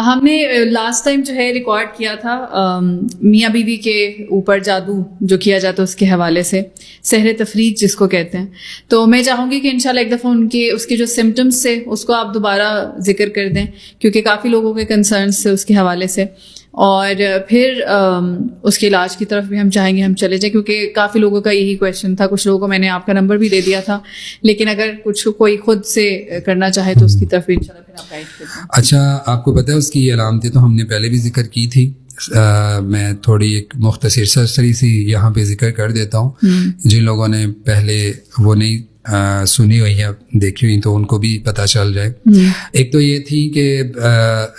ہم نے last time جو ہے ریکارڈ کیا تھا میاں بیوی کے اوپر جادو جو کیا جاتا ہے اس کے حوالے سے، سحر تفریق جس کو کہتے ہیں. تو میں چاہوں گی کہ انشاءاللہ ایک دفعہ اس کے جو سمٹمس سے اس کو آپ دوبارہ ذکر کر دیں، کیونکہ کافی لوگوں کے کنسرنس سے اس کے حوالے سے، اور پھر اس کے علاج کی طرف بھی ہم چاہیں گے ہم چلے جائیں، کیونکہ کافی لوگوں کا یہی کویشچن تھا. کچھ لوگوں کو میں نے آپ کا نمبر بھی دے دیا تھا، لیکن اگر کچھ کوئی خود سے کرنا چاہے تو اس کی طرف بھی انشاءاللہ پھر آپ گائیڈ کریں. اچھا، آپ کو پتہ ہے اس کی یہ علامتیں تو ہم نے پہلے بھی ذکر کی تھی، میں تھوڑی ایک مختصر سرسری سی یہاں پہ ذکر کر دیتا ہوں. جن لوگوں نے پہلے وہ نہیں سنی ہوئی یا دیکھی ہوئی تو ان کو بھی پتہ چل جائے. ایک تو یہ تھی کہ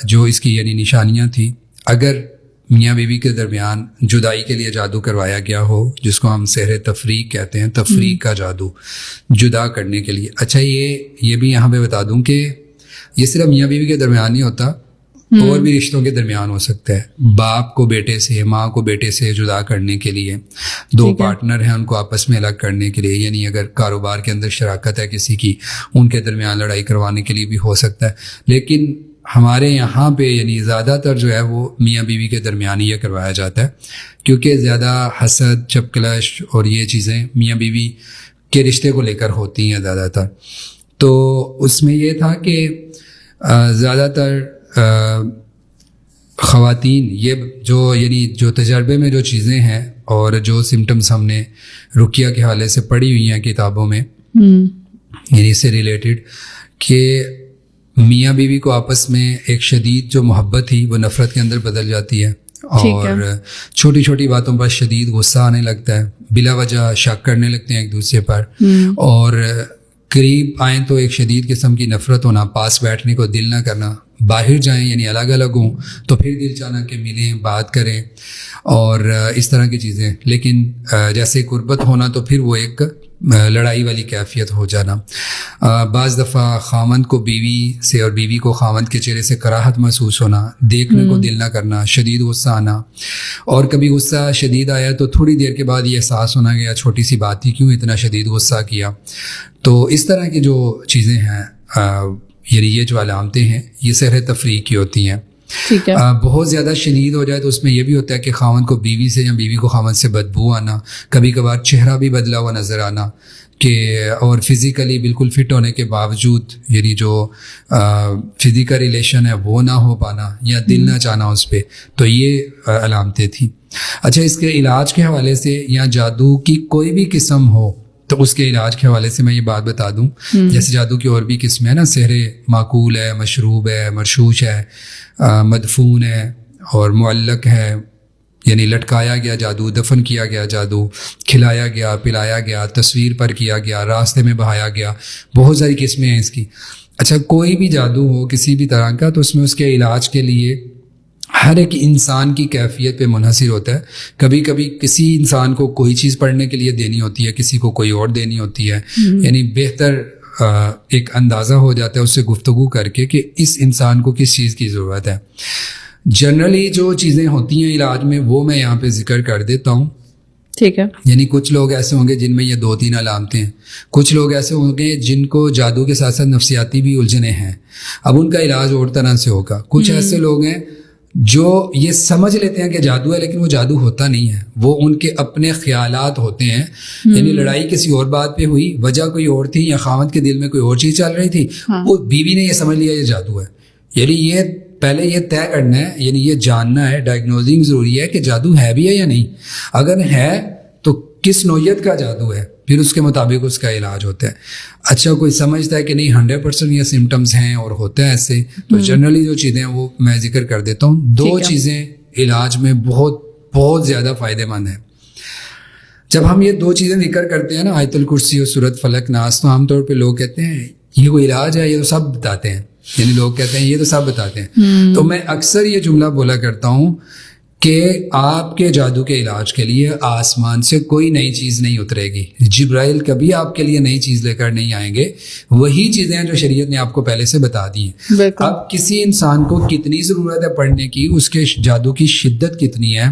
جو اس کی یعنی نشانیاں تھیں، اگر میاں بیوی کے درمیان جدائی کے لیے جادو کروایا گیا ہو، جس کو ہم سحر تفریق کہتے ہیں، تفریق کا جادو، جدا کرنے کے لیے. اچھا، یہ بھی یہاں پہ بتا دوں کہ یہ صرف میاں بیوی کے درمیان نہیں ہوتا، اور بھی رشتوں کے درمیان ہو سکتا ہے. باپ کو بیٹے سے، ماں کو بیٹے سے جدا کرنے کے لیے، دو پارٹنر ہیں ان کو آپس میں الگ کرنے کے لیے، یعنی اگر کاروبار کے اندر شراکت ہے کسی کی، ان کے درمیان لڑائی کروانے کے لیے بھی ہو سکتا ہے. لیکن ہمارے یہاں پہ یعنی زیادہ تر جو ہے وہ میاں بیوی کے درمیان ہی یہ کروایا جاتا ہے، کیونکہ زیادہ حسد، چپکلش اور یہ چیزیں میاں بیوی کے رشتے کو لے کر ہوتی ہیں زیادہ تر. تو اس میں یہ تھا کہ زیادہ تر خواتین یہ جو تجربے میں جو چیزیں ہیں اور جو سمٹمز ہم نے رقیہ کے حوالے سے پڑھی ہوئی ہیں کتابوں میں، یعنی اس سے ریلیٹڈ، کہ میاں بیوی کو آپس میں ایک شدید جو محبت تھی وہ نفرت کے اندر بدل جاتی ہے، اور چھوٹی چھوٹی باتوں پر شدید غصہ آنے لگتا ہے، بلا وجہ شک کرنے لگتے ہیں ایک دوسرے پر، اور قریب آئیں تو ایک شدید قسم کی نفرت ہونا، پاس بیٹھنے کو دل نہ کرنا، باہر جائیں یعنی الگ الگ ہوں تو پھر دل چاہنا کہ ملیں، بات کریں، اور اس طرح کی چیزیں. لیکن جیسے قربت ہونا تو پھر وہ ایک لڑائی والی کیفیت ہو جانا. بعض دفعہ خاوند کو بیوی سے اور بیوی کو خاوند کے چہرے سے کراہت محسوس ہونا، دیکھنے کو دل نہ کرنا، شدید غصہ آنا، اور کبھی غصہ شدید آیا تو تھوڑی دیر کے بعد یہ احساس ہونا کہ چھوٹی سی بات تھی، کیوں اتنا شدید غصہ کیا. تو اس طرح کی جو چیزیں ہیں، یعنی یہ جو علامتیں ہیں، یہ سحر تفریق کی ہوتی ہیں. بہت زیادہ شدید ہو جائے تو اس میں یہ بھی ہوتا ہے کہ خاوند کو بیوی سے یا بیوی کو خاوند سے بدبو آنا، کبھی کبھار چہرہ بھی بدلا ہوا نظر آنا، کہ اور فزیکلی بالکل فٹ ہونے کے باوجود یعنی جو فزیکل ریلیشن ہے وہ نہ ہو پانا یا دل نہ چاہنا اس پہ. تو یہ علامتیں تھیں. اچھا، اس کے علاج کے حوالے سے یا جادو کی کوئی بھی قسم ہو تو اس کے علاج کے حوالے سے میں یہ بات بتا دوں، جیسے جادو کی اور بھی قسمیں ہیں نا، سحر معقول ہے، مشروب ہے، مرشوش ہے، مدفون ہے، اور معلق ہے، یعنی لٹکایا گیا جادو، دفن کیا گیا جادو، کھلایا گیا، پلایا گیا، تصویر پر کیا گیا، راستے میں بہایا گیا، بہت ساری قسمیں ہیں اس کی. اچھا، کوئی بھی جادو ہو کسی بھی طرح کا تو اس میں اس کے علاج کے لیے ہر ایک انسان کی کیفیت پہ منحصر ہوتا ہے. کبھی کبھی کسی انسان کو کوئی چیز پڑھنے کے لیے دینی ہوتی ہے، کسی کو کوئی اور دینی ہوتی ہے، یعنی بہتر ایک اندازہ ہو جاتا ہے اس سے گفتگو کر کے کہ اس انسان کو کس چیز کی ضرورت ہے. جنرلی جو چیزیں ہوتی ہیں علاج میں وہ میں یہاں پہ ذکر کر دیتا ہوں. ٹھیک ہے. یعنی کچھ لوگ ایسے ہوں گے جن میں یہ 2-3 علامتیں ہیں، کچھ لوگ ایسے ہوں گے جن کو جادو کے ساتھ ساتھ نفسیاتی بھی الجھنیں ہیں، اب ان کا علاج اور طرح سے ہوگا. کچھ ایسے لوگ ہیں جو یہ سمجھ لیتے ہیں کہ جادو ہے لیکن وہ جادو ہوتا نہیں ہے، وہ ان کے اپنے خیالات ہوتے ہیں. یعنی لڑائی کسی اور بات پہ ہوئی، وجہ کوئی اور تھی، یا خاوند کے دل میں کوئی اور چیز چل رہی تھی، وہ بیوی نے یہ سمجھ لیا یہ جادو ہے. یعنی یہ پہلے یہ طے کرنا ہے، یعنی یہ جاننا ہے، ڈائگنوزنگ ضروری ہے کہ جادو ہے بھی ہے یا نہیں. اگر ہے تو کس نوعیت کا جادو ہے، پھر اس کے مطابق اس کا علاج ہوتا ہے. اچھا، کوئی سمجھتا ہے کہ نہیں 100% یہ سمٹمز ہیں اور ہوتا ہے ایسے، تو جنرلی جو چیزیں وہ میں ذکر کر دیتا ہوں. 2 چیزیں علاج میں بہت بہت زیادہ فائدہ مند ہیں. جب ہم یہ 2 چیزیں ذکر کرتے ہیں نا، آیت الکرسی اور سورۃ فلق ناس، تو عام طور پہ لوگ کہتے ہیں یہ کوئی علاج ہے، یہ تو سب بتاتے ہیں، یعنی لوگ کہتے ہیں یہ تو سب بتاتے ہیں. تو میں اکثر یہ جملہ بولا کرتا ہوں کہ آپ کے جادو کے علاج کے لیے آسمان سے کوئی نئی چیز نہیں اترے گی، جبرائیل کبھی آپ کے لیے نئی چیز لے کر نہیں آئیں گے، وہی چیزیں ہیں جو شریعت نے آپ کو پہلے سے بتا دی ہیں. اب کسی انسان کو کتنی ضرورت ہے پڑھنے کی، اس کے جادو کی شدت کتنی ہے،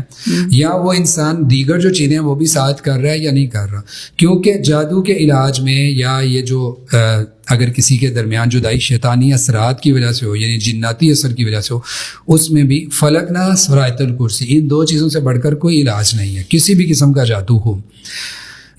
یا وہ انسان دیگر جو چیزیں وہ بھی ساتھ کر رہا ہے یا نہیں کر رہا. کیونکہ جادو کے علاج میں یا یہ جو اگر کسی کے درمیان جدائی شیطانی اثرات کی وجہ سے ہو, یعنی جناتی اثر کی وجہ سے ہو, اس میں بھی فلق ناس اور آیت الکرسی, ان دو چیزوں سے بڑھ کر کوئی علاج نہیں ہے کسی بھی قسم کا جادو ہو.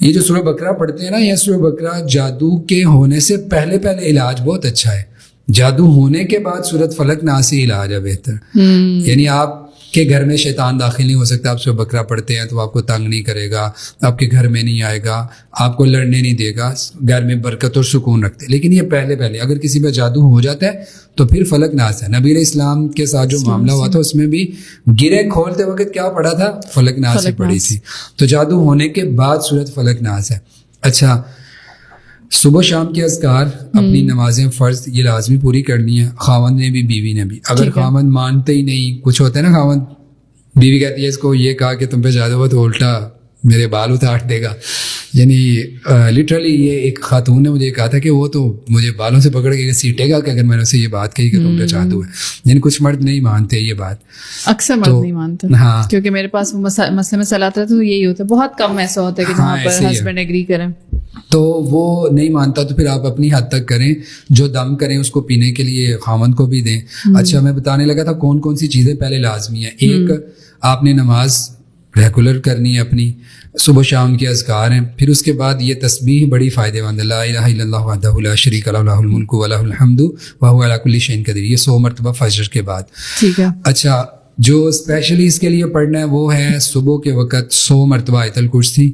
یہ جو سورہ بقرہ پڑھتے ہیں نا, یہ سورہ بقرہ جادو کے ہونے سے پہلے علاج بہت اچھا ہے. جادو ہونے کے بعد سورۃ فلق ناس ہی علاج ہے بہتر. یعنی آپ کے گھر میں شیطان داخل نہیں ہو سکتا. آپ سورہ بقرہ پڑھتے ہیں تو آپ کو تنگ نہیں کرے گا, آپ کے گھر میں نہیں آئے گا, آپ کو لڑنے نہیں دے گا, گھر میں برکت اور سکون رکھتے. لیکن یہ پہلے اگر کسی پہ جادو ہو جاتا ہے تو پھر فلق ناس ہے. نبی علیہ السلام کے ساتھ جو معاملہ ہوا تھا اس میں بھی گرے کھولتے وقت کیا پڑھا تھا؟ فلق ناس ہی پڑھی تھی. تو جادو ہونے کے بعد سورۃ فلق ناس ہے. اچھا, صبح شام کے اذکار, اپنی نمازیں فرض یہ لازمی پوری کرنی ہے, خاوند نے بھی بیوی نے بھی. اگر خاوند مانتے ہی نہیں, کچھ ہوتا ہے نا خاوند, بیوی کہتی ہے اس کو یہ کہا کہ تم پہ جادو ہوا تو الٹا میرے بال اتار دے گا. یعنی لٹرلی یہ ایک خاتون نے مجھے کہا تھا کہ وہ تو مجھے بالوں سے پکڑ کے سیٹے گا کہ اگر میں نے اسے یہ بات کہی کہ تم پہ جادو ہے. یعنی کچھ مرد نہیں مانتے یہ بات, اکثر مرد نہیں مانتے. ہاں, کیونکہ میرے پاس مسئلے میں صلاح آتا ہے تو یہی ہوتا ہے, بہت کم ایسا ہوتا ہے کہ جہاں پر ہسبینڈ ایگری کریں. تو وہ نہیں مانتا تو پھر آپ اپنی حد تک کریں, جو دم کریں اس کو پینے کے لیے خاوند کو بھی دیں. اچھا, میں بتانے لگا تھا کون سی چیزیں پہلے لازمی ہیں. ایک, آپ نے نماز ریگولر کرنی ہے اپنی, صبح شام کے اذکار ہیں. پھر اس کے بعد یہ تسبیح بڑی فائدہ مند ہے, لا الہ الا اللہ وحدہ لا شریک لہ لہ الملک و لہ الحمد وہو علی کل شیء قدیر. یہ 100 مرتبہ فجر کے بعد. ٹھیک ہے. اچھا, جو اسپیشلی اس کے لیے پڑھنا ہے وہ ہے صبح کے وقت 100 مرتبہ آیت الکرسی,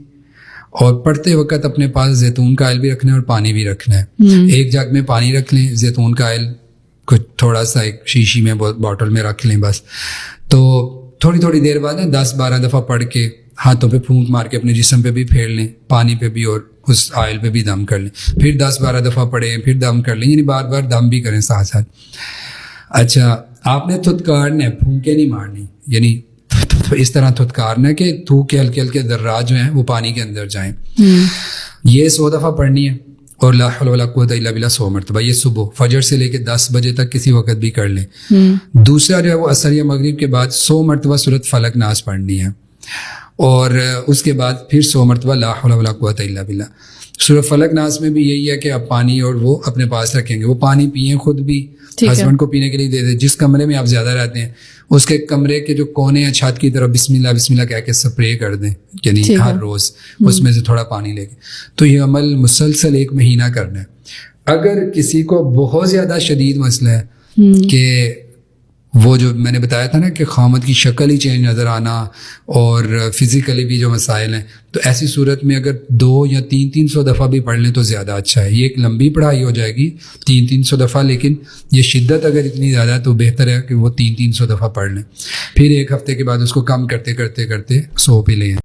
اور پڑھتے وقت اپنے پاس زیتون کا آئل بھی رکھنا ہے اور پانی بھی رکھنا ہے. ایک جگ میں پانی رکھ لیں, زیتون کا آئل کچھ تھوڑا سا ایک شیشی میں باٹل میں رکھ لیں بس. تو تھوڑی دیر بعد 10-12 دفعہ پڑھ کے ہاتھوں پہ پھونک مار کے اپنے جسم پہ بھی پھیر لیں, پانی پہ بھی اور اس آئل پہ بھی دم کر لیں. پھر 10-12 دفعہ پڑھیں, پھر دم کر لیں, یعنی بار دم بھی کریں ساتھ ساتھ. اچھا, آپ نے تھتکارنا ہے, پھونکے نہیں مارنی, یعنی اس طرح تھتکارنا ہے کہ تھوک کے ہلکے ذرات جو ہیں وہ پانی کے اندر جائیں. یہ 100 دفعہ پڑھنی ہے, اور لا حول ولا قوت الا باللہ 100 مرتبہ. یہ صبح فجر سے لے کے 10 بجے تک کسی وقت بھی کر لیں. دوسرا جو ہے وہ عصر یا مغرب کے بعد 100 مرتبہ سورۃ فلق ناس پڑھنی ہے, اور اس کے بعد پھر 100 مرتبہ لا حول ولا قوت الا باللہ. سورۃ فلق ناس میں بھی یہی ہے کہ آپ پانی اور وہ اپنے پاس رکھیں گے. وہ پانی پئیں, خود بھی ہسبینڈ کو پینے کے لیے دے دیں. جس کمرے میں آپ زیادہ رہتے ہیں اس کے کمرے کے جو کونے یا چھت کی طرف بسم اللہ کہہ کے سپرے کر دیں, یعنی ہر روز اس میں سے تھوڑا پانی لے کے. تو یہ عمل مسلسل 1 مہینہ کرنا ہے. اگر کسی کو بہت زیادہ شدید مسئلہ ہے کہ وہ جو میں نے بتایا تھا نا کہ خامد کی شکل ہی چینج نظر آنا اور فزیکلی بھی جو مسائل ہیں, تو ایسی صورت میں اگر 200 یا 300 دفعہ بھی پڑھ لیں تو زیادہ اچھا ہے. یہ ایک لمبی پڑھائی ہو جائے گی 300 دفعہ, لیکن یہ شدت اگر اتنی زیادہ ہے تو بہتر ہے کہ وہ 300 دفعہ پڑھ لیں. پھر ایک ہفتے کے بعد اس کو کم کرتے 100 پہ لیں.